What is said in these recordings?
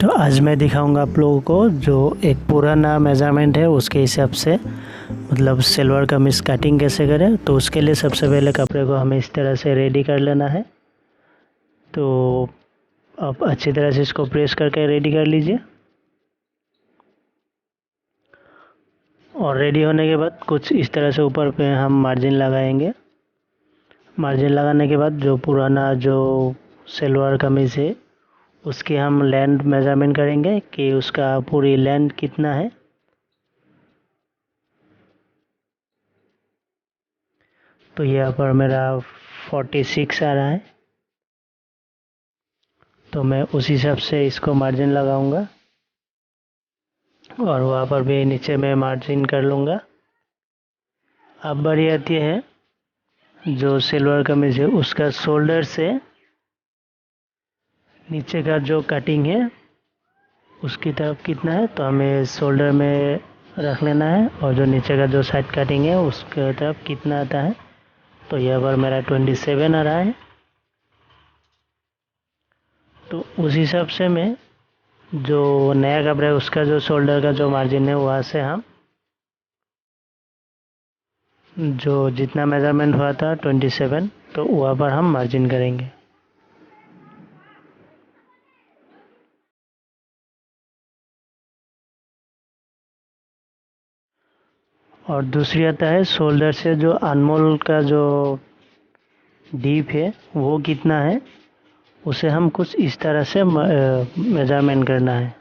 तो आज मैं दिखाऊंगा आप लोगों को जो एक पुराना मेज़रमेंट है उसके हिसाब से मतलब सलवार कमीज़ कटिंग कैसे करें। तो उसके लिए सबसे पहले कपड़े को हमें इस तरह से रेडी कर लेना है। तो आप अच्छी तरह से इसको प्रेस करके रेडी कर लीजिए। और रेडी होने के बाद कुछ इस तरह से ऊपर पे हम मार्जिन लगाएंगे। मार्जिन लगाने के बाद जो पुराना जो सलवार कमीज़ है उसकी हम लेंथ मेज़रमेंट करेंगे कि उसका पूरी लेंथ कितना है। तो यहाँ पर मेरा 46 आ रहा है, तो मैं उस हिसाब से इसको मार्जिन लगाऊंगा और वहाँ पर भी नीचे में मार्जिन कर लूँगा। अब बारी आती है जो सलवार कमीज़ है उसका शोल्डर से नीचे का जो कटिंग है उसकी तरफ कितना है, तो हमें शोल्डर में रख लेना है। और जो नीचे का जो साइड कटिंग है उसके तरफ कितना आता है, तो यहाँ पर मेरा 27 आ रहा है। तो उस हिसाब से मैं जो नया कपड़ा है उसका जो शोल्डर का जो मार्जिन है वहाँ से हम जो जितना मेज़रमेंट हुआ था 27, तो वहाँ पर हम मार्जिन करेंगे। और दूसरी आता है शोल्डर से जो अनमोल का जो डीप है वो कितना है, उसे हम कुछ इस तरह से मेज़रमेंट करना है।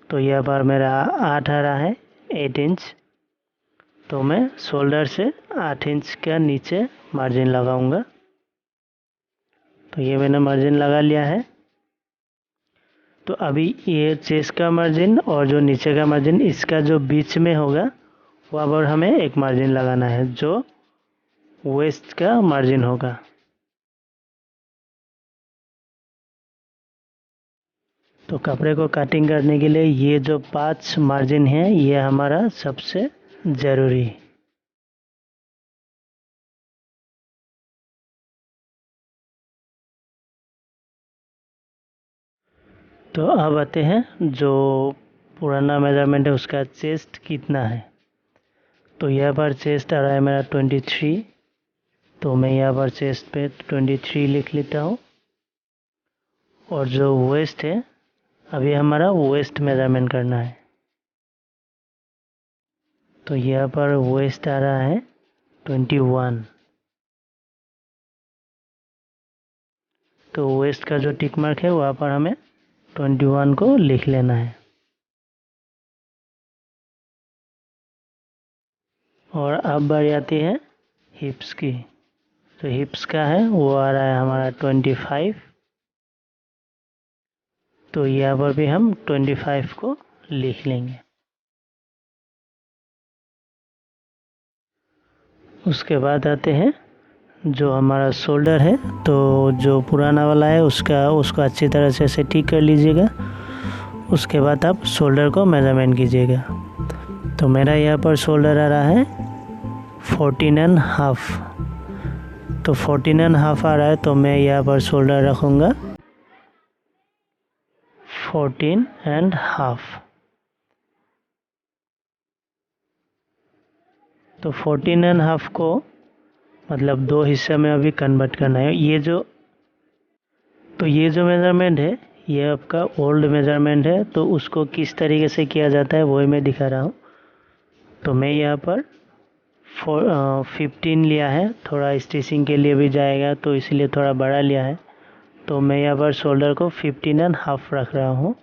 तो यहाँ पर मेरा 8 आ रहा है, 8 इंच। तो मैं शोल्डर से 8 इंच का नीचे मार्जिन लगाऊंगा। तो ये मैंने मार्जिन लगा लिया है। तो अभी ये चेस्ट का मार्जिन और जो नीचे का मार्जिन इसका जो बीच में होगा वहाँ पर हमें एक मार्जिन लगाना है जो वेस्ट का मार्जिन होगा। तो कपड़े को कटिंग करने के लिए ये जो 5 मार्जिन है ये हमारा सबसे ज़रूरी है। तो अब आते हैं जो पुराना मेज़रमेंट है उसका चेस्ट कितना है। तो यहाँ पर चेस्ट आ रहा है मेरा 23। तो मैं यहाँ पर चेस्ट पे 23 लिख लेता हूँ। और जो वेस्ट है अभी हमारा वेस्ट मेज़रमेंट करना है। तो यहाँ पर वेस्ट आ रहा है 21। तो वेस्ट का जो टिक मार्क है वहाँ पर हमें 21 को लिख लेना है। और अब बारी आती है हिप्स की। तो हिप्स का है वो आ रहा है हमारा 25। तो यहाँ पर भी हम 25 को लिख लेंगे। उसके बाद आते हैं जो हमारा शोल्डर है। तो जो पुराना वाला है उसको अच्छी तरह से ऐसे ठीक कर लीजिएगा। उसके बाद आप शोल्डर को मेज़रमेंट कीजिएगा। तो मेरा यहाँ पर शोल्डर आ रहा है 14.5। तो 14.5 आ रहा है, तो मैं यहाँ पर शोल्डर रखूँगा 14.5। तो 14.5 को मतलब 2 हिस्से में अभी कन्वर्ट करना है। ये जो मेज़रमेंट है ये आपका ओल्ड मेज़रमेंट है, तो उसको किस तरीके से किया जाता है वही मैं दिखा रहा हूँ। तो मैं यहाँ पर 15 लिया है, थोड़ा स्टिचिंग के लिए भी जाएगा तो इसलिए थोड़ा बड़ा लिया है। तो मैं यहाँ पर शोल्डर को 15.5 रख रहा हूँ,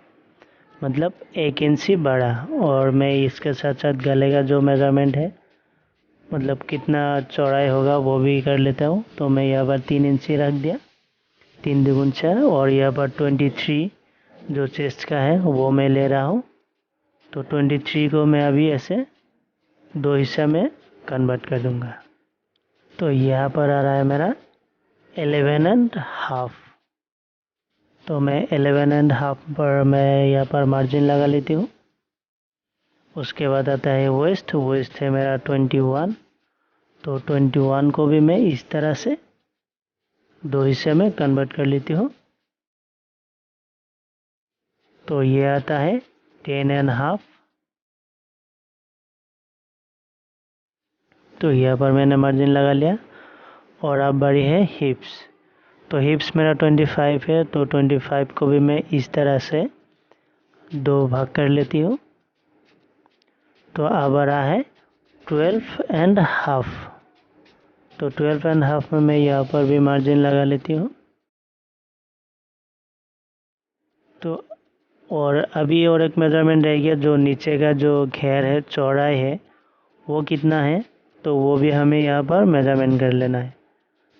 मतलब 1 इंच ही बड़ा। और मैं इसके साथ साथ गले का जो मेज़रमेंट है मतलब कितना चौड़ाई होगा वो भी कर लेता हूँ। तो मैं यहाँ पर 3 इंच ही रख दिया, 3 दूनी 4। और यहाँ पर 23 जो चेस्ट का है वो मैं ले रहा हूँ। तो 23 को मैं अभी ऐसे 2 हिस्से में कन्वर्ट कर दूँगा। तो यहाँ पर आ रहा है मेरा 11.5। तो मैं 11.5 पर मैं यहाँ पर मार्जिन लगा लेती हूँ। उसके बाद आता है वेस्ट है मेरा 21। तो 21 को भी मैं इस तरह से 2 हिस्से में कन्वर्ट कर लेती हूँ। तो ये आता है 10.5। तो यहाँ पर मैंने मार्जिन लगा लिया। और अब बारी है हिप्स। तो हिप्स मेरा 25 है, तो 25 को भी मैं इस तरह से 2 भाग कर लेती हूँ। तो अब आ रहा है 12.5। तो 12.5 में मैं यहाँ पर भी मार्जिन लगा लेती हूँ। तो और अभी और एक मेजरमेंट रह गया, जो नीचे का जो घेर है, चौड़ाई है, वो कितना है, तो वो भी हमें यहाँ पर मेजरमेंट कर लेना है।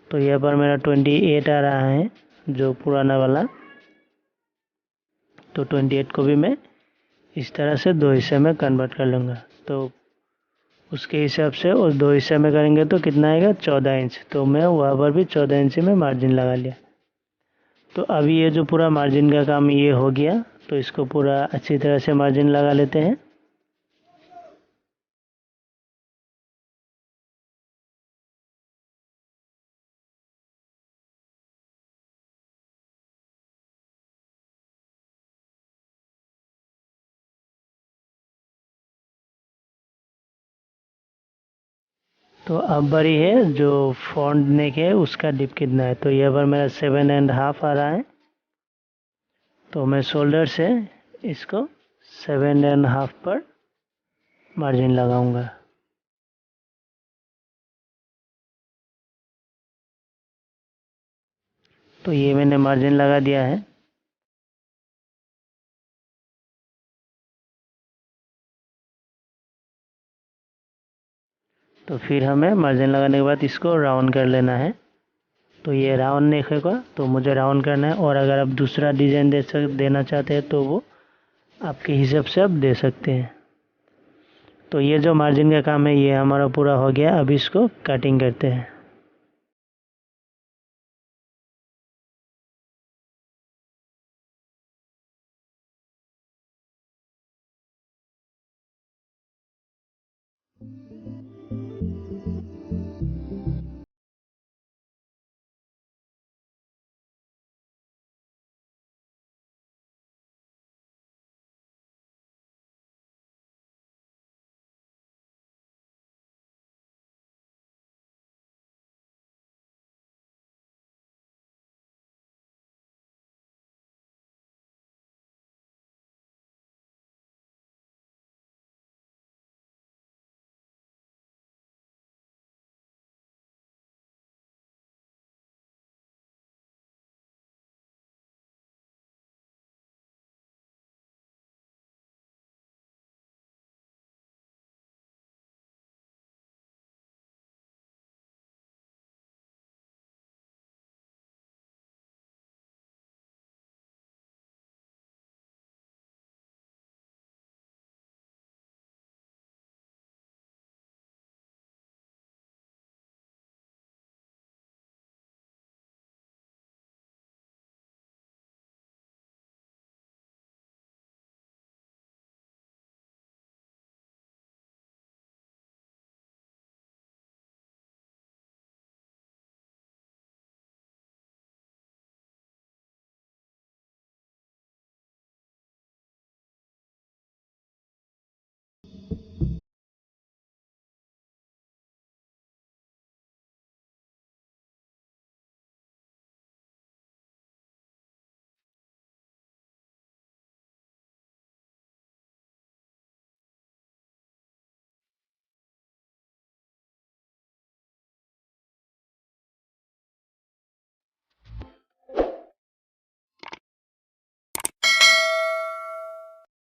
तो यहाँ पर मेरा 28 आ रहा है, जो पुराना वाला। तो 28 को भी मैं इस तरह से 2 हिस्से में कन्वर्ट कर लूँगा। तो उसके हिसाब से और 2 हिस्से में करेंगे तो कितना आएगा, 14 इंच। तो मैं वहाँ पर भी 14 इंच में मार्जिन लगा लिया। तो अभी ये जो पूरा मार्जिन का काम ये हो गया, तो इसको पूरा अच्छी तरह से मार्जिन लगा लेते हैं। तो अब बारी है जो फ्रंट नेक है उसका डिप कितना है। तो यहाँ पर मेरा 7.5 आ रहा है। तो मैं शोल्डर से इसको 7.5 पर मार्जिन लगाऊंगा। तो ये मैंने मार्जिन लगा दिया है। तो फिर हमें मार्जिन लगाने के बाद इसको राउंड कर लेना है। तो ये राउंड नेक है, तो मुझे राउंड करना है। और अगर आप दूसरा डिज़ाइन देना चाहते हैं तो वो आपके हिसाब से आप दे सकते हैं। तो ये जो मार्जिन का काम है ये हमारा पूरा हो गया। अब इसको कटिंग करते हैं।